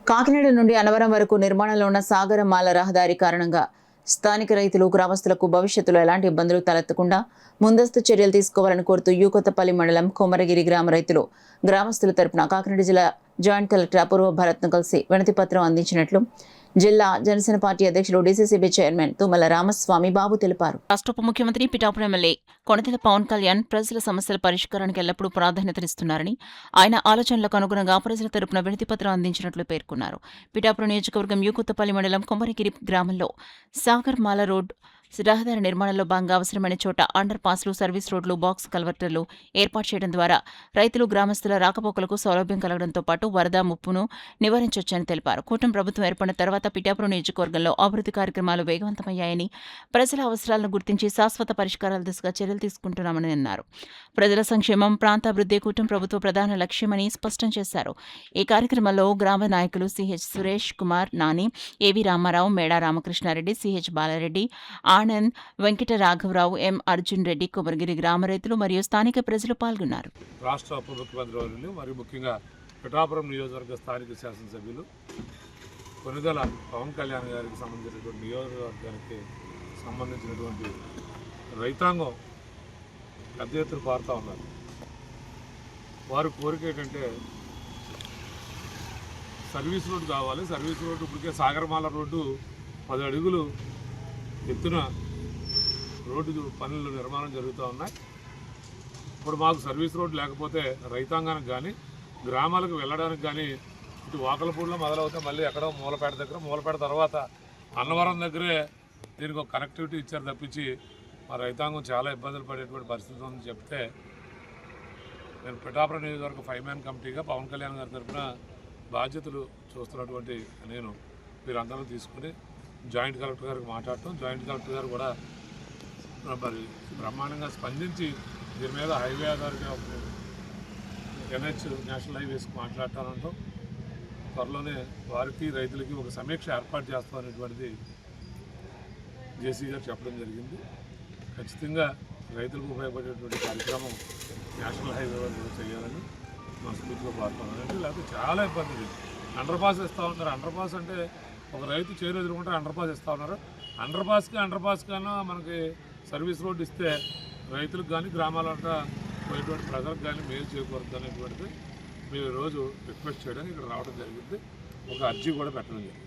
కాకినాడ నుండి అన్నవరం వరకు నిర్మాణంలో ఉన్న సాగరమాల రహదారి కారణంగా స్థానిక రైతులు, గ్రామస్తులకు భవిష్యత్తులో ఎలాంటి ఇబ్బందులు తలెత్తకుండా ముందస్తు చర్యలు తీసుకోవాలని కోరుతూ యూకొత్తపల్లి మండలం కొమరగిరి గ్రామ రైతులు, గ్రామస్తుల తరపున కాకినాడ జిల్లా జాయింట్ కలెక్టర్ అపూర్వ భరత్ను కలిసి వినతిపత్రం అందించినట్లు జిల్లా జనసేన పార్టీ అధ్యక్షులు డీసీసీబీ చైర్మన్ తుమ్మల రామస్వామి బాబు తెలిపారు. రాష్ట్ర ఉప ముఖ్యమంత్రి పిఠాపురం ఎమ్మెల్యే కొణిదెల పవన్ కళ్యాణ్ ప్రజల సమస్యల పరిష్కారానికి ఎల్లప్పుడూ ప్రాధాన్యతనిస్తున్నారని, ఆయన ఆలోచనలకు అనుగుణంగా ప్రజల తరపున వినతిపత్రం అందించినట్లు పేర్కొన్నారు. పిఠాపురం నియోజకవర్గం యూకొత్తపల్లి మండలం కొమరగిరి గ్రామంలో సాగర్మాల రోడ్ రహదారి నిర్మాణంలో భాగంగా అవసరమైన చోట అండర్ పాస్లు, సర్వీస్ రోడ్లు, బాక్స్ కల్వర్టర్లు ఏర్పాటు చేయడం ద్వారా రైతులు, గ్రామస్తుల రాకపోకలకు సౌలభ్యం కలగడంతో పాటు వరద ముప్పును నివారించవచ్చని తెలిపారు. కూటమి ప్రభుత్వం ఏర్పడిన తర్వాత పిఠాపురం నియోజకవర్గంలో అభివృద్ధి కార్యక్రమాలు వేగవంతమయ్యాయని, ప్రజల అవసరాలను గుర్తించి శాశ్వత పరిష్కారాల దిశగా చర్యలు తీసుకుంటున్నామని అన్నారు. ప్రజల సంక్షేమం, ప్రాంతాభివృద్ధి కూటమి ప్రభుత్వ ప్రధాన లక్ష్యమని స్పష్టం చేశారు. ఈ కార్యక్రమంలో గ్రామ నాయకులు సిహెచ్ సురేష్ కుమార్, నాని, ఏవి రామారావు, మేడా రామకృష్ణారెడ్డి, సిహెచ్ బాలారెడ్డి, ఆనంద్, వెంకట రాఘవరావు, ఎం అర్జున్ రెడ్డి, కొమరగిరి గ్రామ రైతులు మరియు స్థానిక ప్రజలు పాల్గొన్నారు. రాష్ట్ర ఉప ముఖ్యమంత్రి వర్యులు మరియు ముఖ్యంగా పిఠాపురం నియోజకవర్గ స్థానిక శాసనసభ్యులు కొణిదెల పవన్ కళ్యాణ్ గారికి సంబంధించినటువంటి నియోజకవర్గానికి సంబంధించినటువంటి రైతాంగం పెద్ద ఎత్తున పారుతూ ఉన్నారు. వారి కోరిక ఏంటంటే సర్వీస్ రోడ్డు కావాలి. సర్వీస్ రోడ్డు ఇప్పటికే సాగరమాల రోడ్డు 10 అడుగులు ఎత్తున రోడ్డు పనులు నిర్మాణం జరుగుతూ ఉన్నాయి. ఇప్పుడు మాకు సర్వీస్ రోడ్డు లేకపోతే రైతాంగానికి కానీ, గ్రామాలకు వెళ్ళడానికి కానీ ఇటు వాకలపూడిలో మొదలవుతే మళ్ళీ ఎక్కడో మూలపేట దగ్గర, మూలపేట తర్వాత అన్నవరం దగ్గరే దీనికి ఒక కనెక్టివిటీ ఇచ్చారు తప్పించి మా రైతాంగం చాలా ఇబ్బందులు పడేటువంటి పరిస్థితి ఉందని చెప్తే, నేను పిఠాపురం నియోజకవర్గ 5-man కమిటీగా పవన్ కళ్యాణ్ గారి తరఫున బాధ్యతలు చూస్తున్నటువంటి నేను వీరందరూ తీసుకుని జాయింట్ కలెక్టర్ గారికి మాట్లాడటం, జాయింట్ కలెక్టర్ గారు కూడా మరి బ్రహ్మాండంగా స్పందించి దీని మీద highway authority of NH national హైవేస్కి మాట్లాడటానంటూ త్వరలోనే వారికి రైతులకి ఒక సమీక్ష ఏర్పాటు చేస్తామనేటువంటిది జేసీ గారు చెప్పడం జరిగింది. ఖచ్చితంగా రైతులకు ఉపయోగపడేటువంటి కార్యక్రమం నేషనల్ హైవే వరకు చేయాలని మనస్ఫూర్తిగా కోరుతున్నానండి. లేకపోతే చాలా ఇబ్బంది. అండర్ పాస్ ఇస్తూ ఉన్నారు. అండర్ పాస్ అంటే ఒక రైతు చేరు ఎదుర్కొంటే అండర్ పాస్ ఇస్తూ ఉన్నారు. అండర్ పాస్ కన్నా మనకి సర్వీస్ రోడ్డు ఇస్తే రైతులకు కానీ, గ్రామాలంతా పోయేటువంటి ప్రజలకు కానీ మేలు చేకూరుతుంది అనేటువంటిది మేము ఈరోజు రిక్వెస్ట్ చేయడానికి ఇక్కడ రావడం జరిగింది. ఒక అర్జీ కూడా పెట్టడం జరిగింది.